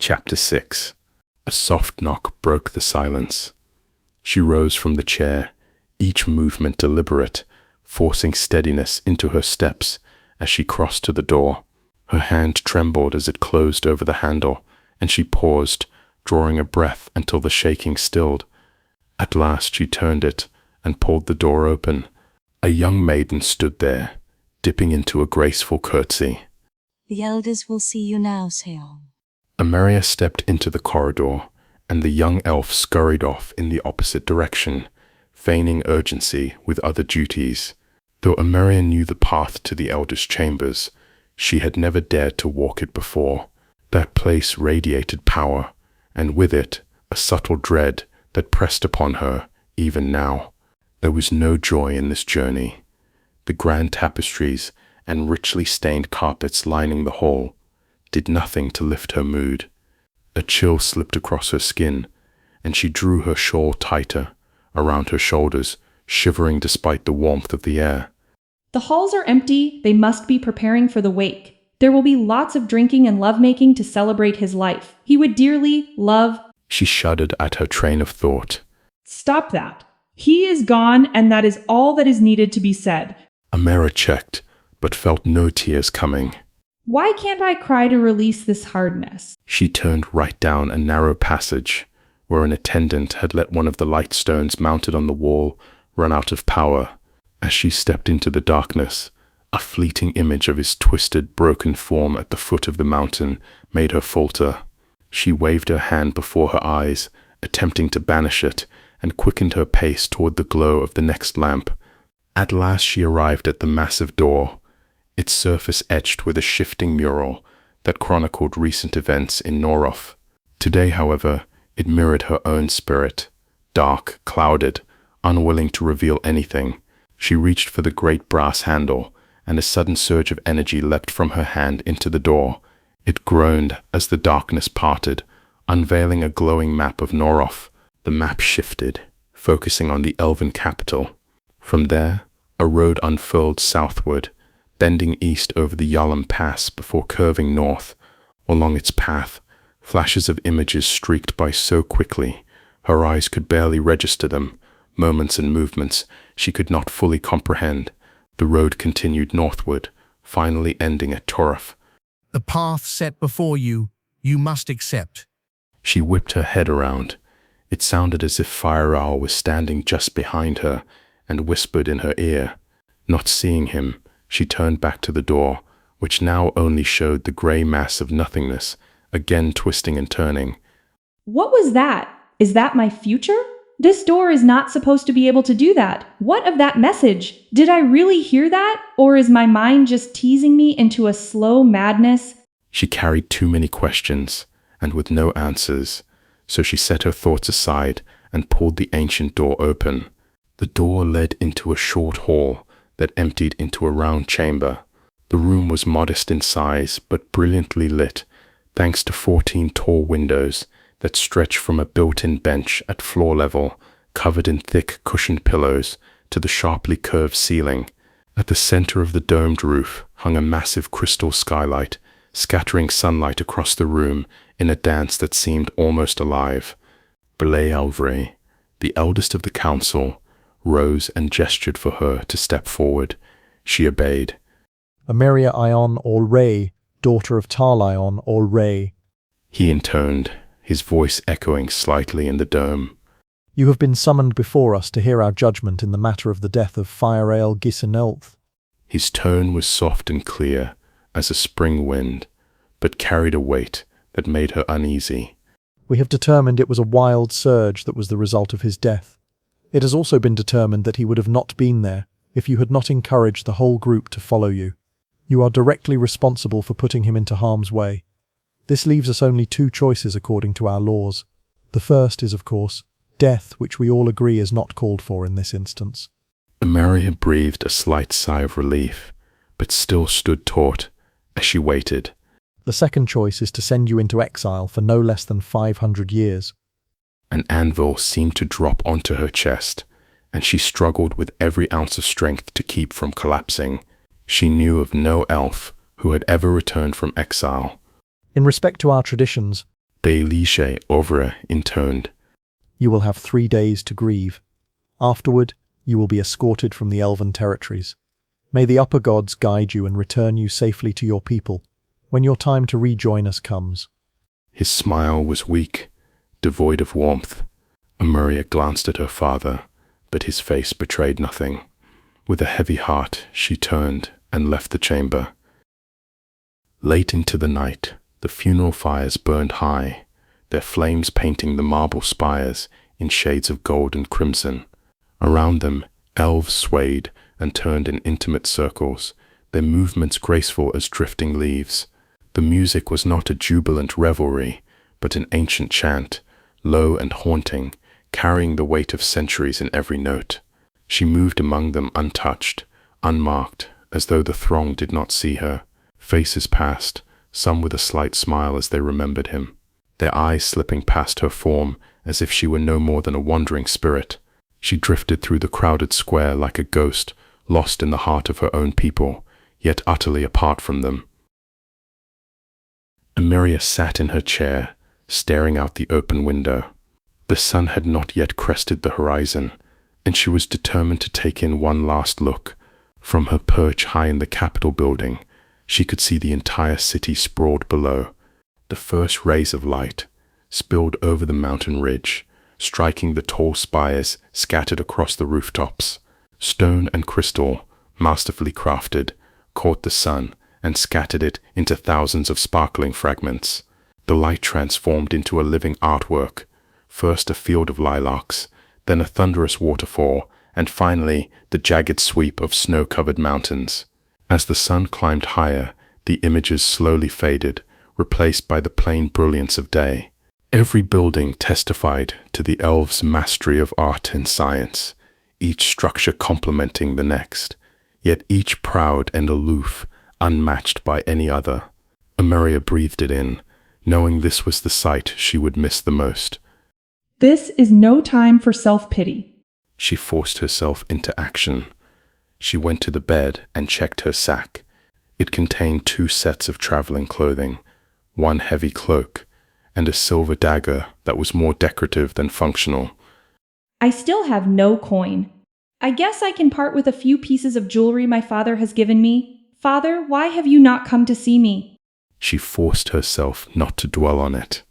Chapter 6. A soft knock broke the silence. She rose from the chair, each movement deliberate, forcing steadiness into her steps as she crossed to the door. Her hand trembled as it closed over the handle, and she paused, drawing a breath until the shaking stilled. At last she turned it and pulled the door open. A young maiden stood there, dipping into a graceful curtsy. The elders will see you now, Seong. Ameria stepped into the corridor, and the young elf scurried off in the opposite direction, feigning urgency with other duties. Though Ameria knew the path to the elders' chambers, she had never dared to walk it before. That place radiated power, and with it, a subtle dread that pressed upon her even now. There was no joy in this journey. The grand tapestries and richly stained carpets lining the hall did nothing to lift her mood. A chill slipped across her skin, and she drew her shawl tighter around her shoulders, shivering despite the warmth of the air. The halls are empty. They must be preparing for the wake. There will be lots of drinking and lovemaking to celebrate his life. He would dearly love... She shuddered at her train of thought. Stop that. He is gone, and that is all that is needed to be said. Ameria checked, but felt no tears coming. Why can't I cry to release this hardness? She turned right down a narrow passage, where an attendant had let one of the light stones mounted on the wall run out of power. As she stepped into the darkness, a fleeting image of his twisted, broken form at the foot of the mountain made her falter. She waved her hand before her eyes, attempting to banish it, and quickened her pace toward the glow of the next lamp. At last she arrived at the massive door, its surface etched with a shifting mural that chronicled recent events in Norof. Today, however, it mirrored her own spirit, dark, clouded, unwilling to reveal anything. She reached for the great brass handle, and a sudden surge of energy leapt from her hand into the door. It groaned as the darkness parted, unveiling a glowing map of Norof. The map shifted, focusing on the elven capital. From there, a road unfurled southward, bending east over the Yalom Pass before curving north. Along its path, flashes of images streaked by so quickly, her eyes could barely register them. Moments and movements she could not fully comprehend. The road continued northward, finally ending at Norof. The path set before you, you must accept. She whipped her head around. It sounded as if Fire Owl was standing just behind her and whispered in her ear. Not seeing him, she turned back to the door, which now only showed the gray mass of nothingness, again twisting and turning. What was that? Is that my future? This door is not supposed to be able to do that. What of that message? Did I really hear that? Or is my mind just teasing me into a slow madness? She carried too many questions, and with no answers, so she set her thoughts aside and pulled the ancient door open. The door led into a short hall that emptied into a round chamber. The room was modest in size, but brilliantly lit, thanks to 14 tall windows that stretched from a built-in bench at floor level, covered in thick cushioned pillows, to the sharply curved ceiling. At the center of the domed roof hung a massive crystal skylight, scattering sunlight across the room in a dance that seemed almost alive. Belay Alvray, the eldest of the council, rose and gestured for her to step forward. She obeyed. Ameria Ion or Ray, daughter of Tarlion or Ray, he intoned, his voice echoing slightly in the dome. You have been summoned before us to hear our judgment in the matter of the death of Fire-Ale Gisenelth. His tone was soft and clear as a spring wind, but carried a weight that made her uneasy. We have determined it was a wild surge that was the result of his death. It has also been determined that he would have not been there if you had not encouraged the whole group to follow you. You are directly responsible for putting him into harm's way. This leaves us only two choices according to our laws. The first is, of course, death, which we all agree is not called for in this instance. Ameria breathed a slight sigh of relief, but still stood taut as she waited. The second choice is to send you into exile for no less than 500 years. An anvil seemed to drop onto her chest, and she struggled with every ounce of strength to keep from collapsing. She knew of no elf who had ever returned from exile. In respect to our traditions, Davinci Ovra intoned. You will have 3 days to grieve. Afterward, you will be escorted from the elven territories. May the upper gods guide you and return you safely to your people when your time to rejoin us comes. His smile was weak, devoid of warmth. Emeria glanced at her father, but his face betrayed nothing. With a heavy heart, she turned and left the chamber. Late into the night, the funeral fires burned high, their flames painting the marble spires in shades of gold and crimson. Around them, elves swayed and turned in intimate circles, their movements graceful as drifting leaves. The music was not a jubilant revelry, but an ancient chant, low and haunting, carrying the weight of centuries in every note. She moved among them untouched, unmarked, as though the throng did not see her. Faces passed, some with a slight smile as they remembered him, their eyes slipping past her form as if she were no more than a wandering spirit. She drifted through the crowded square like a ghost, lost in the heart of her own people, yet utterly apart from them. Emeria sat in her chair, staring out the open window. The sun had not yet crested the horizon, and she was determined to take in one last look. From her perch high in the Capitol building, she could see the entire city sprawled below. The first rays of light spilled over the mountain ridge, striking the tall spires scattered across the rooftops. Stone and crystal, masterfully crafted, caught the sun and scattered it into thousands of sparkling fragments. The light transformed into a living artwork, first a field of lilacs, then a thunderous waterfall, and finally the jagged sweep of snow-covered mountains. As the sun climbed higher, the images slowly faded, replaced by the plain brilliance of day. Every building testified to the elves' mastery of art and science, each structure complementing the next, yet each proud and aloof, unmatched by any other. Emeria breathed it in, knowing this was the sight she would miss the most. This is no time for self-pity. She forced herself into action. She went to the bed and checked her sack. It contained 2 sets of traveling clothing, one heavy cloak, and a silver dagger that was more decorative than functional. I still have no coin. I guess I can part with a few pieces of jewelry my father has given me. Father, why have you not come to see me? She forced herself not to dwell on it.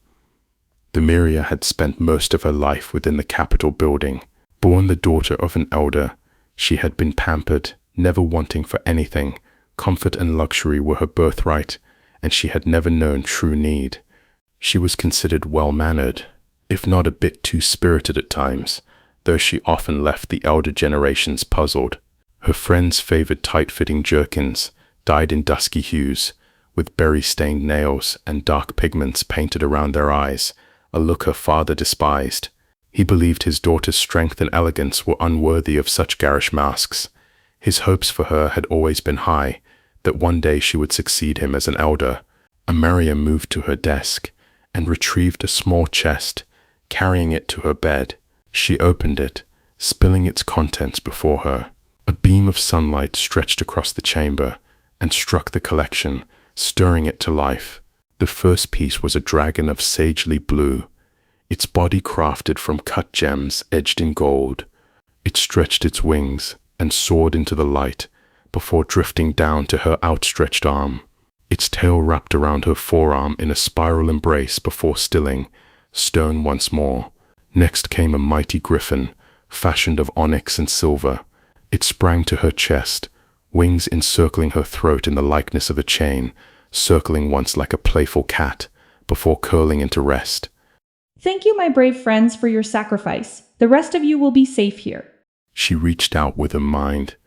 Emeria had spent most of her life within the Capitol building. Born the daughter of an elder, she had been pampered, never wanting for anything. Comfort and luxury were her birthright, and she had never known true need. She was considered well-mannered, if not a bit too spirited at times, though she often left the elder generations puzzled. Her friends favored tight-fitting jerkins, dyed in dusky hues, with berry-stained nails and dark pigments painted around their eyes, a look her father despised. He believed his daughter's strength and elegance were unworthy of such garish masks. His hopes for her had always been high, that one day she would succeed him as an elder. Emeria moved to her desk and retrieved a small chest, carrying it to her bed. She opened it, spilling its contents before her. A beam of sunlight stretched across the chamber and struck the collection, stirring it to life. The first piece was a dragon of sagely blue, its body crafted from cut gems edged in gold. It stretched its wings and soared into the light before drifting down to her outstretched arm. Its tail wrapped around her forearm in a spiral embrace before stilling, stone once more. Next came a mighty griffin, fashioned of onyx and silver. It sprang to her chest, wings encircling her throat in the likeness of a chain, circling once like a playful cat, before curling into rest. Thank you, my brave friends, for your sacrifice. The rest of you will be safe here. She reached out with her mind,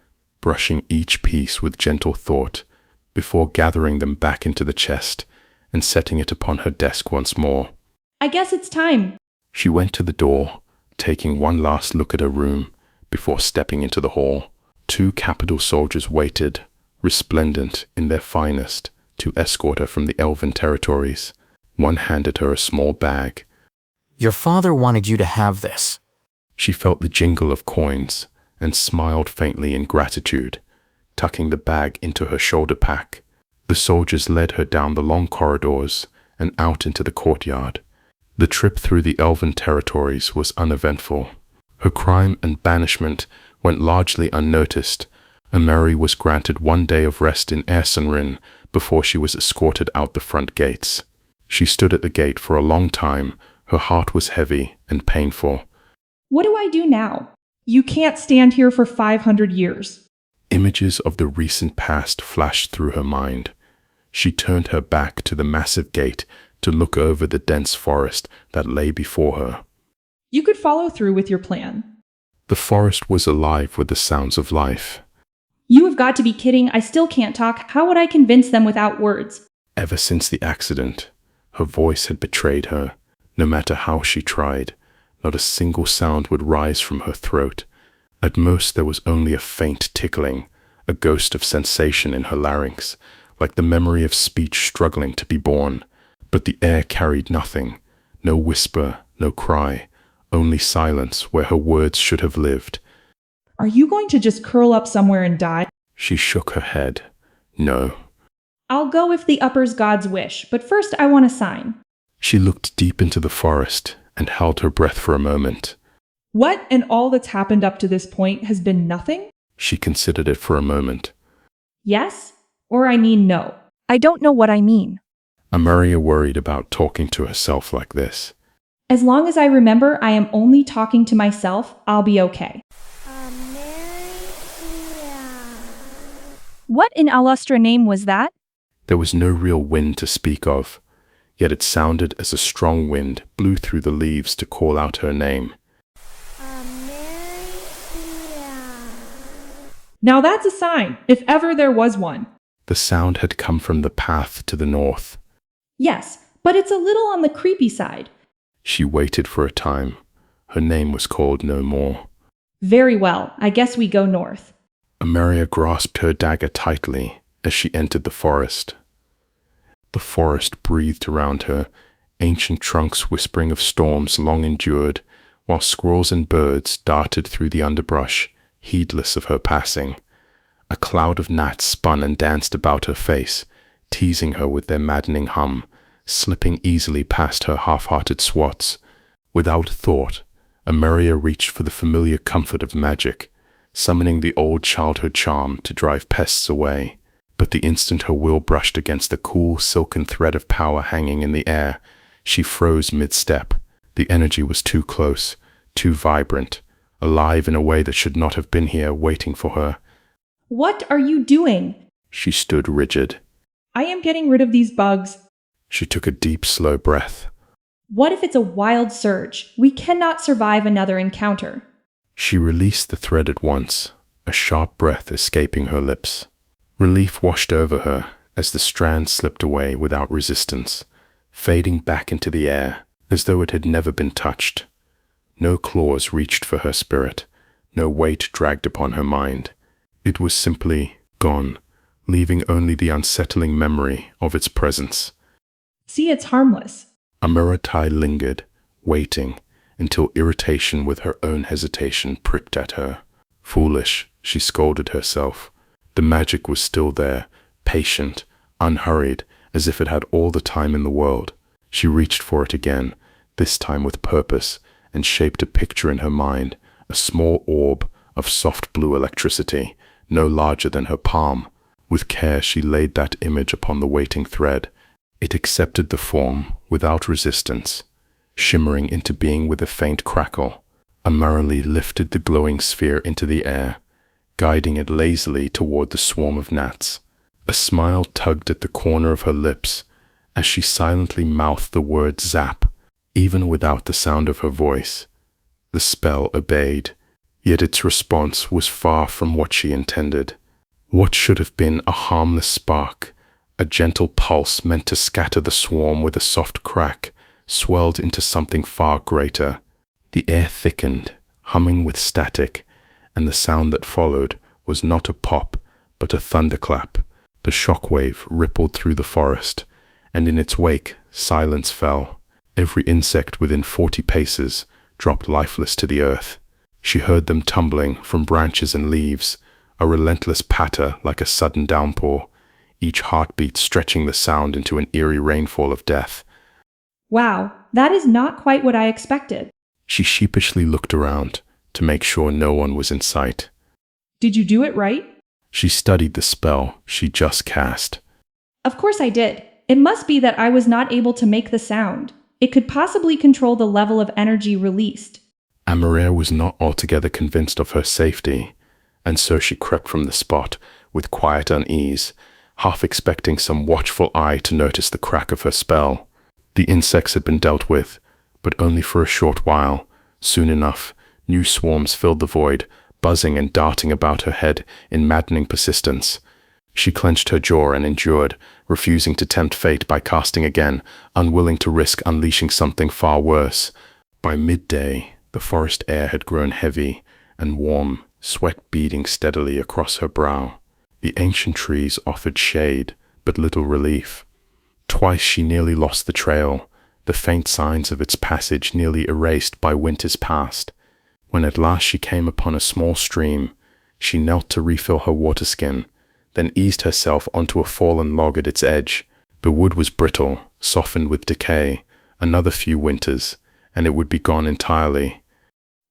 brushing each piece with gentle thought, before gathering them back into the chest and setting it upon her desk once more. I guess it's time. She went to the door, taking one last look at her room, before stepping into the hall. 2 Capitol soldiers waited, resplendent in their finest, to escort her from the elven territories. One handed her a small bag. Your father wanted you to have this. She felt the jingle of coins and smiled faintly in gratitude, tucking the bag into her shoulder pack. The soldiers led her down the long corridors and out into the courtyard, The trip through the elven territories was uneventful. Her crime and banishment went largely unnoticed, and Mary was granted 1 day of rest in Ersenrin before she was escorted out the front gates. She stood at the gate for a long time. Her heart was heavy and painful. What do I do now? You can't stand here for 500 years. Images of the recent past flashed through her mind. She turned her back to the massive gate to look over the dense forest that lay before her. You could follow through with your plan. The forest was alive with the sounds of life. You have got to be kidding. I still can't talk. How would I convince them without words? Ever since the accident, her voice had betrayed her. No matter how she tried, not a single sound would rise from her throat. At most there was only a faint tickling, a ghost of sensation in her larynx, like the memory of speech struggling to be born. But the air carried nothing, no whisper, no cry, only silence where her words should have lived. Are you going to just curl up somewhere and die? She shook her head. No. I'll go if the upper's God's wish, but first I want a sign. She looked deep into the forest and held her breath for a moment. What and all that's happened up to this point has been nothing? She considered it for a moment. Yes, or I mean no. I don't know what I mean. Amaria worried about talking to herself like this. As long as I remember I am only talking to myself, I'll be okay. What in Alustra name was that? There was no real wind to speak of, yet it sounded as a strong wind blew through the leaves to call out her name. Now that's a sign, if ever there was one. The sound had come from the path to the north. Yes, but it's a little on the creepy side. She waited for a time. Her name was called no more. Very well, I guess we go north. Amaria grasped her dagger tightly as she entered the forest. The forest breathed around her, ancient trunks whispering of storms long endured, while squirrels and birds darted through the underbrush, heedless of her passing. A cloud of gnats spun and danced about her face, teasing her with their maddening hum, slipping easily past her half-hearted swats. Without thought, Amaria reached for the familiar comfort of magic, summoning the old childhood charm to drive pests away. But the instant her will brushed against the cool, silken thread of power hanging in the air, she froze mid-step. The energy was too close, too vibrant, alive in a way that should not have been here waiting for her. What are you doing? She stood rigid. I am getting rid of these bugs. She took a deep, slow breath. What if it's a wild surge? We cannot survive another encounter. She released the thread at once, a sharp breath escaping her lips. Relief washed over her as the strand slipped away without resistance, fading back into the air as though it had never been touched. No claws reached for her spirit, no weight dragged upon her mind. It was simply gone, leaving only the unsettling memory of its presence. See, it's harmless. Amuratai lingered, waiting, until irritation with her own hesitation pricked at her. Foolish, she scolded herself. The magic was still there, patient, unhurried, as if it had all the time in the world. She reached for it again, this time with purpose, and shaped a picture in her mind, a small orb of soft blue electricity, no larger than her palm. With care she laid that image upon the waiting thread. It accepted the form without resistance, shimmering into being with a faint crackle. Amarily lifted the glowing sphere into the air, guiding it lazily toward the swarm of gnats. A smile tugged at the corner of her lips as she silently mouthed the word zap, even without the sound of her voice. The spell obeyed, yet its response was far from what she intended. What should have been a harmless spark, a gentle pulse meant to scatter the swarm with a soft crack, swelled into something far greater. The air thickened, humming with static, and the sound that followed was not a pop, but a thunderclap. The shockwave rippled through the forest, and in its wake silence fell. Every insect within 40 paces dropped lifeless to the earth. She heard them tumbling from branches and leaves, a relentless patter like a sudden downpour, each heartbeat stretching the sound into an eerie rainfall of death. Wow, that is not quite what I expected. She sheepishly looked around to make sure no one was in sight. Did you do it right? She studied the spell she just cast. Of course I did. It must be that I was not able to make the sound. It could possibly control the level of energy released. Amaria was not altogether convinced of her safety, and so she crept from the spot with quiet unease, half expecting some watchful eye to notice the crack of her spell. The insects had been dealt with, but only for a short while. Soon enough, new swarms filled the void, buzzing and darting about her head in maddening persistence. She clenched her jaw and endured, refusing to tempt fate by casting again, unwilling to risk unleashing something far worse. By midday, the forest air had grown heavy and warm, sweat beading steadily across her brow. The ancient trees offered shade, but little relief. Twice she nearly lost the trail, the faint signs of its passage nearly erased by winters past. When at last she came upon a small stream, she knelt to refill her water skin, then eased herself onto a fallen log at its edge. The wood was brittle, softened with decay. Another few winters, and it would be gone entirely.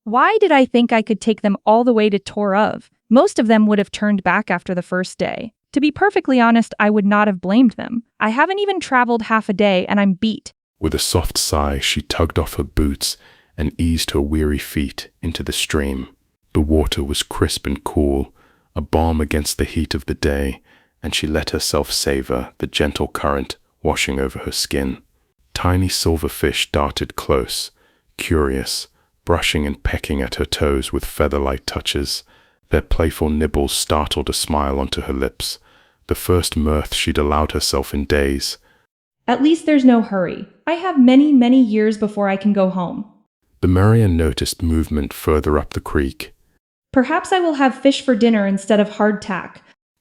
Why did I think I could take them all the way to Norof? Most of them would have turned back after the first day. To be perfectly honest, I would not have blamed them. I haven't even traveled half a day and I'm beat. With a soft sigh, she tugged off her boots and eased her weary feet into the stream. The water was crisp and cool, a balm against the heat of the day, and she let herself savor the gentle current washing over her skin. Tiny silver fish darted close, curious, brushing and pecking at her toes with feather-light touches. Their playful nibbles startled a smile onto her lips, the first mirth she'd allowed herself in days. At least there's no hurry. I have many, many years before I can go home. The Maria noticed movement further up the creek. Perhaps I will have fish for dinner instead of hardtack.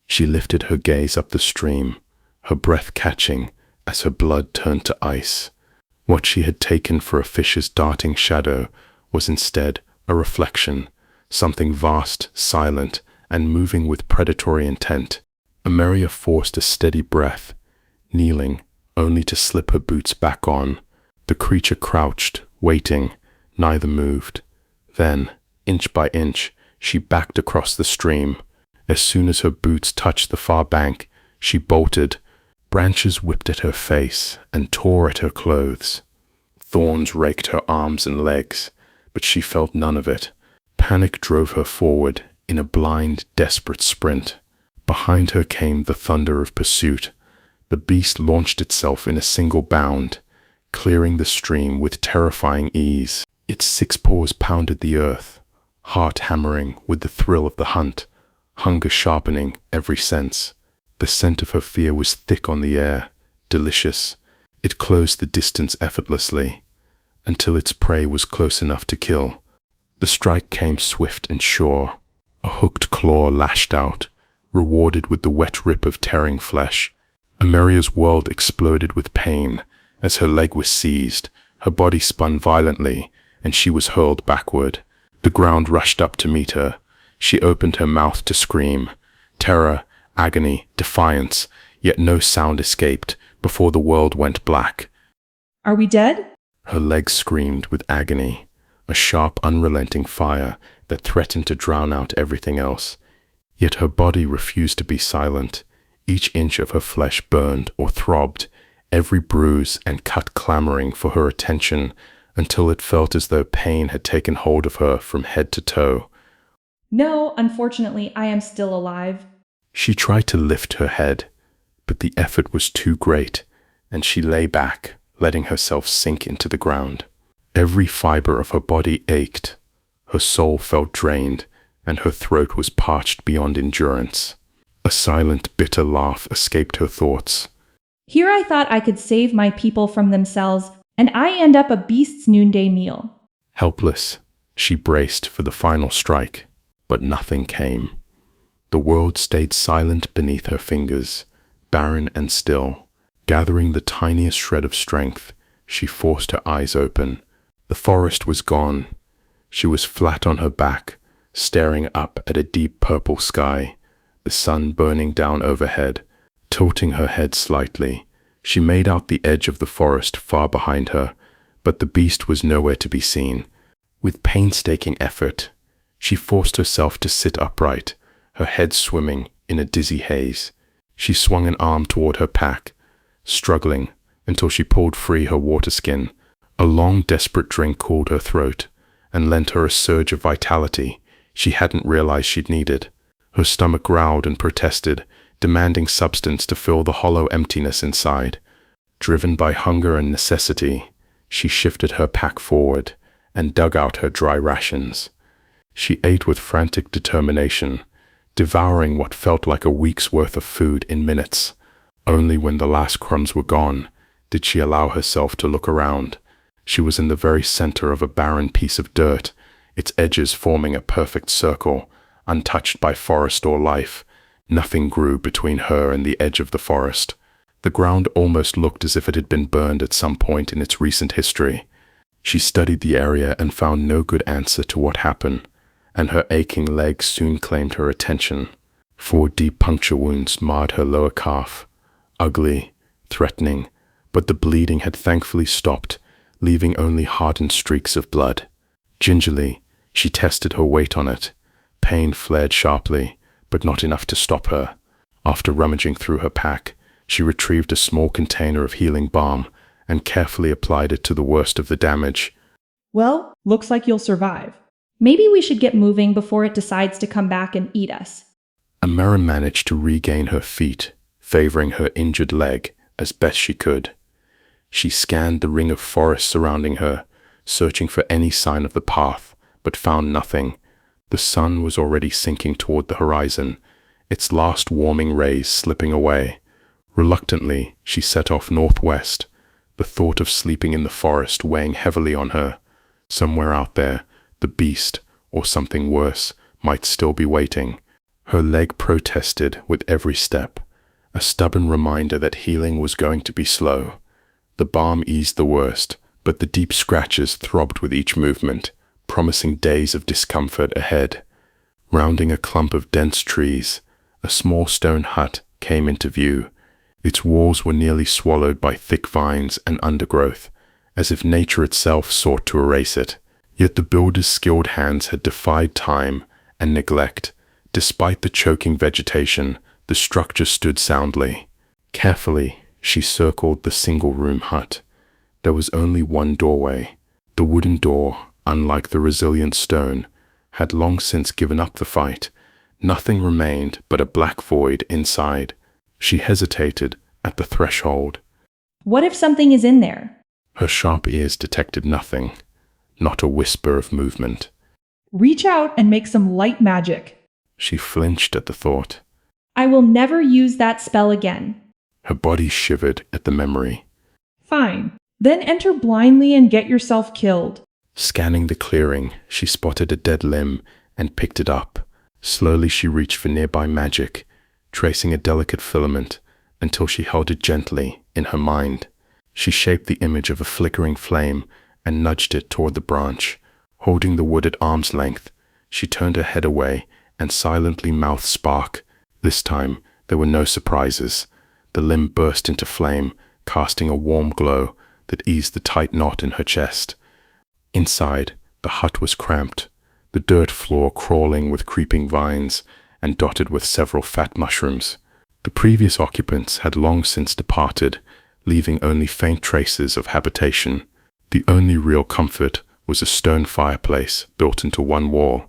She lifted her gaze up the stream, her breath catching as her blood turned to ice. What she had taken for a fish's darting shadow was instead a reflection, something vast, silent, and moving with predatory intent. Amaria forced a steady breath, kneeling, only to slip her boots back on. The creature crouched, waiting. Neither moved. Then, inch by inch, she backed across the stream. As soon as her boots touched the far bank, she bolted. Branches whipped at her face and tore at her clothes. Thorns raked her arms and legs, but she felt none of it. Panic drove her forward in a blind, desperate sprint. Behind her came the thunder of pursuit. The beast launched itself in a single bound, clearing the stream with terrifying ease. Its 6 paws pounded the earth, heart hammering with the thrill of the hunt, hunger sharpening every sense. The scent of her fear was thick on the air, delicious. It closed the distance effortlessly, until its prey was close enough to kill. The strike came swift and sure. A hooked claw lashed out, rewarded with the wet rip of tearing flesh. Amaria's world exploded with pain as her leg was seized. Her body spun violently, and she was hurled backward. The ground rushed up to meet her. She opened her mouth to scream. Terror, agony, defiance, yet no sound escaped before the world went black. Are we dead? Her legs screamed with agony, a sharp, unrelenting fire that threatened to drown out everything else. Yet her body refused to be silent. Each inch of her flesh burned or throbbed, every bruise and cut clamoring for her attention, until it felt as though pain had taken hold of her from head to toe. No, unfortunately, I am still alive. She tried to lift her head, but the effort was too great, and she lay back, letting herself sink into the ground. Every fiber of her body ached. Her soul felt drained, and her throat was parched beyond endurance. A silent, bitter laugh escaped her thoughts. Here I thought I could save my people from themselves, and I end up a beast's noonday meal. Helpless, she braced for the final strike, but nothing came. The world stayed silent beneath her fingers, barren and still. Gathering the tiniest shred of strength, she forced her eyes open. The forest was gone. She was flat on her back, staring up at a deep purple sky, the sun burning down overhead. Tilting her head slightly, She made out the edge of the forest far behind her, but the beast was nowhere to be seen. With painstaking effort, she forced herself to sit upright, her head swimming in a dizzy haze. She swung an arm toward her pack, struggling until she pulled free her water skin. A long, desperate drink cooled her throat and lent her a surge of vitality she hadn't realized she'd needed. Her stomach growled and protested, demanding substance to fill the hollow emptiness inside. Driven by hunger and necessity, she shifted her pack forward and dug out her dry rations. She ate with frantic determination, devouring what felt like a week's worth of food in minutes. Only when the last crumbs were gone did she allow herself to look around. She was in the very center of a barren piece of dirt, its edges forming a perfect circle, untouched by forest or life. Nothing grew between her and the edge of the forest. The ground almost looked as if it had been burned at some point in its recent history. She studied the area and found no good answer to what happened, and her aching legs soon claimed her attention. 4 deep puncture wounds marred her lower calf, ugly, threatening, but the bleeding had thankfully stopped, leaving only hardened streaks of blood. Gingerly, she tested her weight on it. Pain flared sharply, but not enough to stop her. After rummaging through her pack, she retrieved a small container of healing balm and carefully applied it to the worst of the damage. Well, looks like you'll survive. Maybe we should get moving before it decides to come back and eat us. Amara managed to regain her feet, favoring her injured leg as best she could. She scanned the ring of forest surrounding her, searching for any sign of the path, but found nothing. The sun was already sinking toward the horizon, its last warming rays slipping away. Reluctantly, she set off northwest, the thought of sleeping in the forest weighing heavily on her. Somewhere out there, the beast, or something worse, might still be waiting. Her leg protested with every step, a stubborn reminder that healing was going to be slow. The balm eased the worst, but the deep scratches throbbed with each movement, promising days of discomfort ahead. Rounding a clump of dense trees, a small stone hut came into view. Its walls were nearly swallowed by thick vines and undergrowth, as if nature itself sought to erase it. Yet the builder's skilled hands had defied time and neglect. Despite the choking vegetation, the structure stood soundly. Carefully, she circled the single-room hut. There was only one doorway. The wooden door, unlike the resilient stone, had long since given up the fight. Nothing remained but a black void inside. She hesitated at the threshold. What if something is in there? Her sharp ears detected nothing, not a whisper of movement. Reach out and make some light magic. She flinched at the thought. I will never use that spell again. Her body shivered at the memory. Fine. Then enter blindly and get yourself killed. Scanning the clearing, she spotted a dead limb and picked it up. Slowly she reached for nearby magic, tracing a delicate filament until she held it gently in her mind. She shaped the image of a flickering flame and nudged it toward the branch. Holding the wood at arm's length, she turned her head away and silently mouthed spark. This time, there were no surprises. The limb burst into flame, casting a warm glow that eased the tight knot in her chest. Inside, the hut was cramped, the dirt floor crawling with creeping vines and dotted with several fat mushrooms. The previous occupants had long since departed, leaving only faint traces of habitation. The only real comfort was a stone fireplace built into one wall.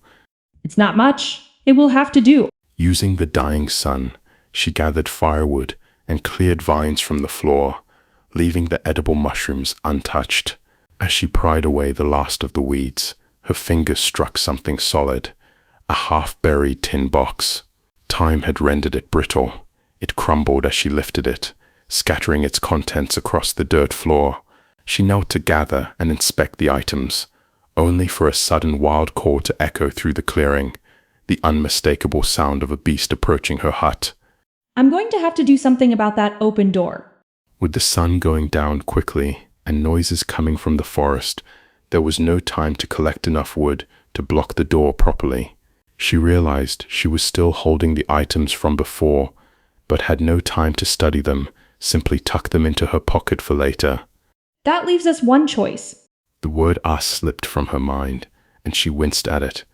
It's not much. It will have to do. Using the dying sun, she gathered firewood and cleared vines from the floor, leaving the edible mushrooms untouched. As she pried away the last of the weeds, her fingers struck something solid, a half-buried tin box. Time had rendered it brittle. It crumbled as she lifted it, scattering its contents across the dirt floor. She knelt to gather and inspect the items, only for a sudden wild call to echo through the clearing, the unmistakable sound of a beast approaching her hut. I'm going to have to do something about that open door. With the sun going down quickly and noises coming from the forest, there was no time to collect enough wood to block the door properly. She realized she was still holding the items from before, but had no time to study them simply tuck them into her pocket for later. That leaves us one choice. The word us slipped from her mind, and she winced at it,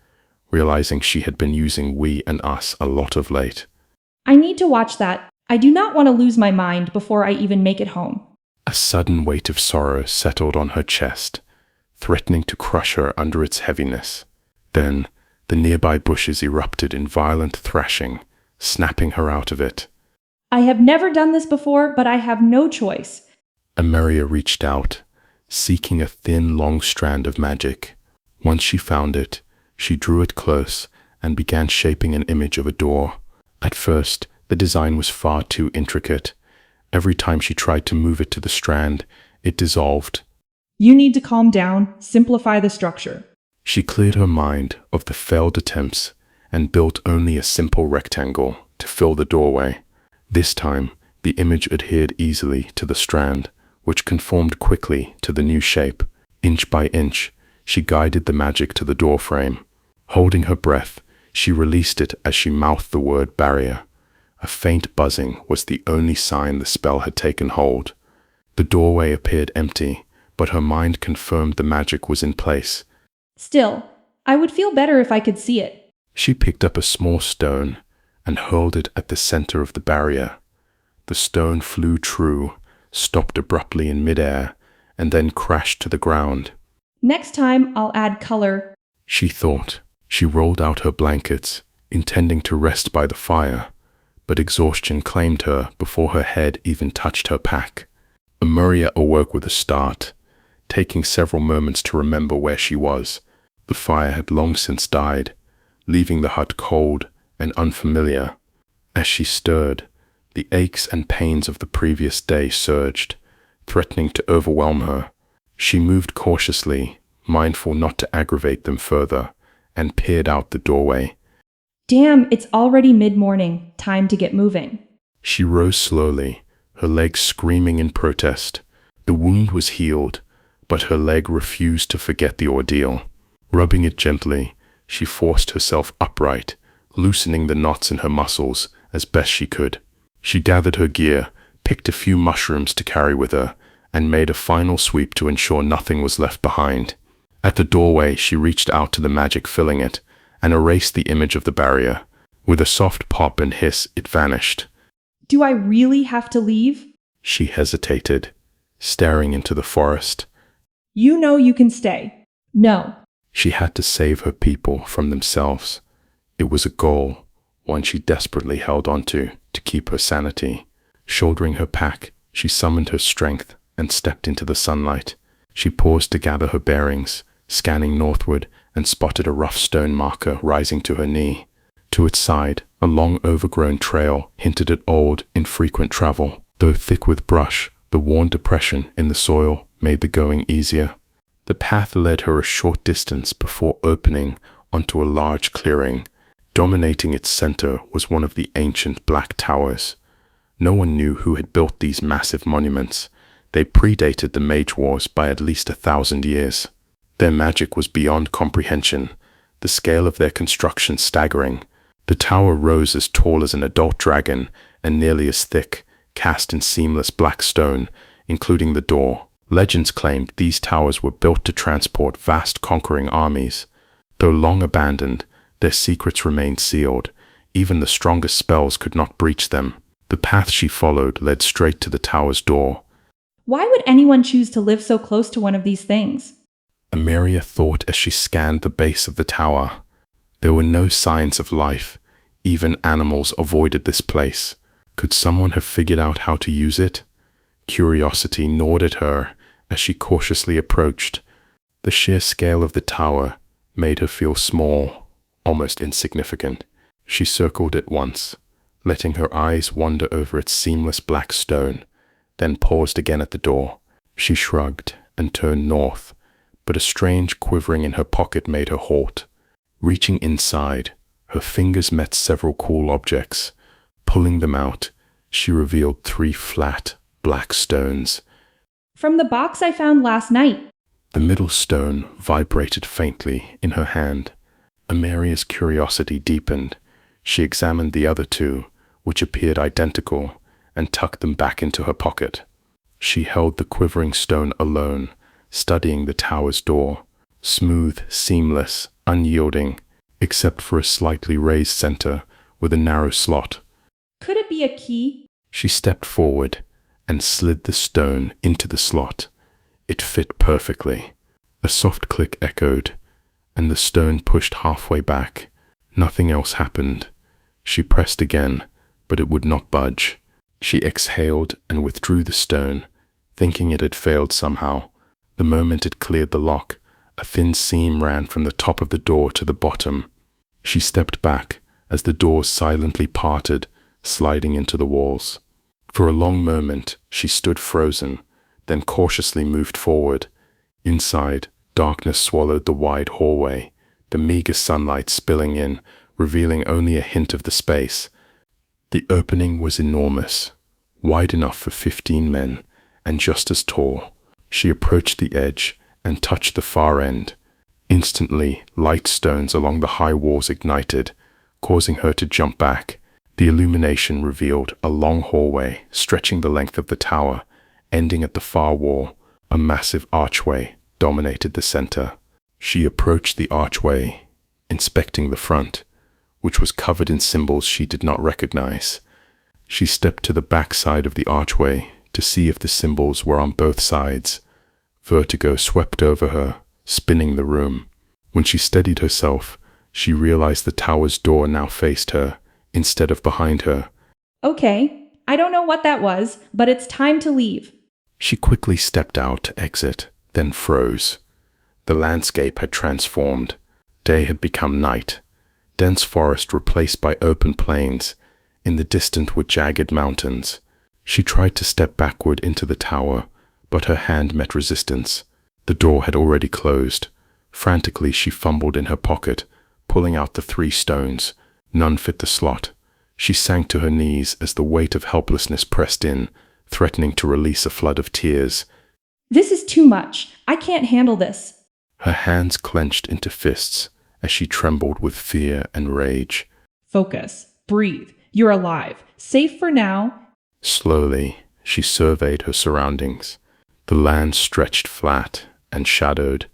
realizing she had been using we and us a lot of late. I need to watch that. I do not want to lose my mind before I even make it home. A sudden weight of sorrow settled on her chest, threatening to crush her under its heaviness. Then, the nearby bushes erupted in violent thrashing, snapping her out of it. I have never done this before, but I have no choice. Ameria reached out, seeking a thin, long strand of magic. Once she found it, she drew it close and began shaping an image of a door. At first, the design was far too intricate. Every time she tried to move it to the strand, it dissolved. You need to calm down, simplify the structure. She cleared her mind of the failed attempts and built only a simple rectangle to fill the doorway. This time, the image adhered easily to the strand, which conformed quickly to the new shape. Inch by inch, she guided the magic to the doorframe. Holding her breath, she released it as she mouthed the word barrier. A faint buzzing was the only sign the spell had taken hold. The doorway appeared empty, but her mind confirmed the magic was in place. Still, I would feel better if I could see it. She picked up a small stone and hurled it at the center of the barrier. The stone flew true, stopped abruptly in midair, and then crashed to the ground. Next time, I'll add color. She thought. She rolled out her blankets, intending to rest by the fire, but exhaustion claimed her before her head even touched her pack. Ameria awoke with a start, taking several moments to remember where she was. The fire had long since died, leaving the hut cold and unfamiliar. As she stirred, the aches and pains of the previous day surged, threatening to overwhelm her. She moved cautiously, mindful not to aggravate them further, and peered out the doorway. Damn, it's already mid-morning. Time to get moving. She rose slowly, her legs screaming in protest. The wound was healed, but her leg refused to forget the ordeal. Rubbing it gently, she forced herself upright, loosening the knots in her muscles as best she could. She gathered her gear, picked a few mushrooms to carry with her, and made a final sweep to ensure nothing was left behind. At the doorway, she reached out to the magic filling it and erased the image of the barrier. With a soft pop and hiss, it vanished. Do I really have to leave? She hesitated, staring into the forest. You know you can stay. No. She had to save her people from themselves. It was a goal, one she desperately held onto to keep her sanity. Shouldering her pack, she summoned her strength and stepped into the sunlight. She paused to gather her bearings, scanning northward, and spotted a rough stone marker rising to her knee. To its side, a long overgrown trail hinted at old, infrequent travel. Though thick with brush, the worn depression in the soil made the going easier. The path led her a short distance before opening onto a large clearing. Dominating its center was one of the ancient black towers. No one knew who had built these massive monuments. They predated the Mage Wars by at least 1,000 years. Their magic was beyond comprehension, the scale of their construction staggering. The tower rose as tall as an adult dragon and nearly as thick, cast in seamless black stone, including the door. Legends claimed these towers were built to transport vast conquering armies. Though long abandoned, their secrets remained sealed. Even the strongest spells could not breach them. The path she followed led straight to the tower's door. Why would anyone choose to live so close to one of these things? Ameria thought as she scanned the base of the tower. There were no signs of life. Even animals avoided this place. Could someone have figured out how to use it? Curiosity gnawed at her as she cautiously approached. The sheer scale of the tower made her feel small, almost insignificant. She circled it once, letting her eyes wander over its seamless black stone, then paused again at the door. She shrugged and turned north, but a strange quivering in her pocket made her halt. Reaching inside, her fingers met several cool objects. Pulling them out, she revealed 3 flat, black stones. From the box I found last night. The middle stone vibrated faintly in her hand. Ameria's curiosity deepened. She examined the other 2, which appeared identical, and tucked them back into her pocket. She held the quivering stone alone, studying the tower's door, smooth, seamless, unyielding, except for a slightly raised center with a narrow slot. Could it be a key? She stepped forward and slid the stone into the slot. It fit perfectly. A soft click echoed, and the stone pushed halfway back. Nothing else happened. She pressed again, but it would not budge. She exhaled and withdrew the stone, thinking it had failed somehow. The moment it cleared the lock, a thin seam ran from the top of the door to the bottom. She stepped back as the door silently parted, sliding into the walls. For a long moment, she stood frozen, then cautiously moved forward. Inside, darkness swallowed the wide hallway, the meager sunlight spilling in, revealing only a hint of the space. The opening was enormous, wide enough for 15 men, and just as tall. She approached the edge and touched the far end. Instantly, light stones along the high walls ignited, causing her to jump back. The illumination revealed a long hallway stretching the length of the tower, ending at the far wall. A massive archway dominated the center. She approached the archway, inspecting the front, which was covered in symbols she did not recognize. She stepped to the back side of the archway to see if the symbols were on both sides. Vertigo swept over her, spinning the room. When she steadied herself, she realized the tower's door now faced her, instead of behind her. Okay, I don't know what that was, but it's time to leave. She quickly stepped out to exit, then froze. The landscape had transformed. Day had become night. Dense forest replaced by open plains. In the distance were jagged mountains. She tried to step backward into the tower, but her hand met resistance. The door had already closed. Frantically, she fumbled in her pocket, pulling out the 3 stones. None fit the slot. She sank to her knees as the weight of helplessness pressed in, threatening to release a flood of tears. This is too much. I can't handle this. Her hands clenched into fists as she trembled with fear and rage. Focus. Breathe. You're alive. Safe for now. Slowly, she surveyed her surroundings. The land stretched flat and shadowed,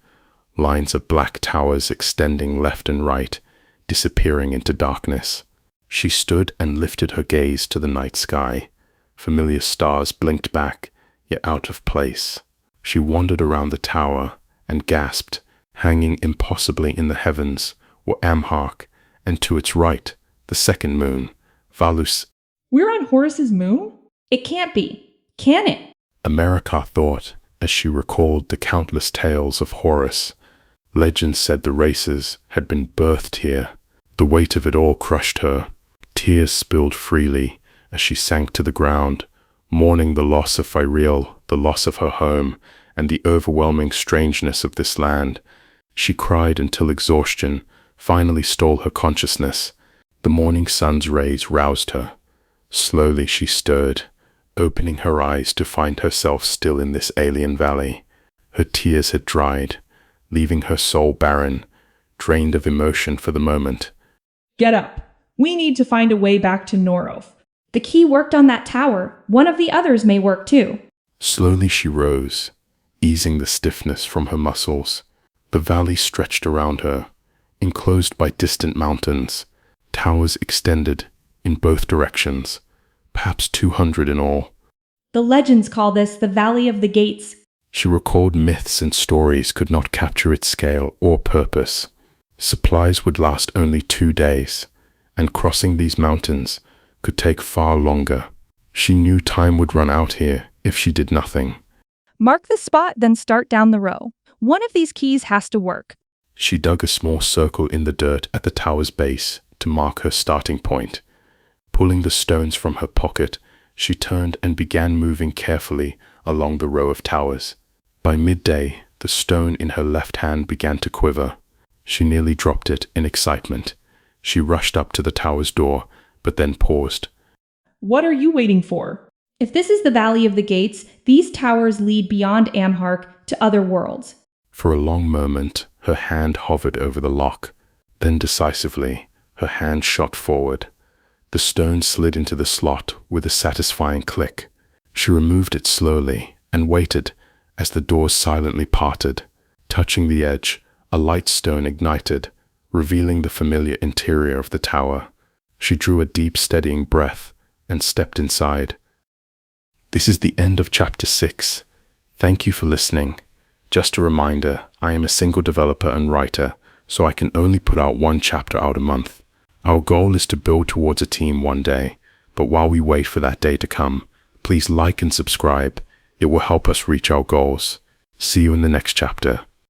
lines of black towers extending left and right, disappearing into darkness. She stood and lifted her gaze to the night sky. Familiar stars blinked back, yet out of place. She wandered around the tower and gasped. Hanging impossibly in the heavens were Amhark, and to its right, the second moon, Valus. We're on Horus's moon? It can't be. Can it? America thought as she recalled the countless tales of Horus. Legends said the races had been birthed here. The weight of it all crushed her. Tears spilled freely as she sank to the ground, mourning the loss of Firiel, the loss of her home, and the overwhelming strangeness of this land. She cried until exhaustion finally stole her consciousness. The morning sun's rays roused her. Slowly she stirred, opening her eyes to find herself still in this alien valley. Her tears had dried, leaving her soul barren, drained of emotion for the moment. Get up. We need to find a way back to Norof. The key worked on that tower. One of the others may work too. Slowly she rose, easing the stiffness from her muscles. The valley stretched around her, enclosed by distant mountains. Towers extended in both directions, perhaps 200 in all. The legends call this the Valley of the Gates. She recalled myths and stories could not capture its scale or purpose. Supplies would last only 2 days, and crossing these mountains could take far longer. She knew time would run out here if she did nothing. Mark the spot, then start down the row. One of these keys has to work. She dug a small circle in the dirt at the tower's base to mark her starting point. Pulling the stones from her pocket, she turned and began moving carefully along the row of towers. By midday, the stone in her left hand began to quiver. She nearly dropped it in excitement. She rushed up to the tower's door, but then paused. What are you waiting for? If this is the Valley of the Gates, these towers lead beyond Amhark to other worlds. For a long moment, her hand hovered over the lock. Then decisively, her hand shot forward. The stone slid into the slot with a satisfying click. She removed it slowly and waited as the doors silently parted. Touching the edge, a light stone ignited, revealing the familiar interior of the tower. She drew a deep, steadying breath and stepped inside. This is the end of Chapter 6. Thank you for listening. Just a reminder, I am a single developer and writer, so I can only put out one chapter out a month. Our goal is to build towards a team one day, but while we wait for that day to come, please like and subscribe. It will help us reach our goals. See you in the next chapter.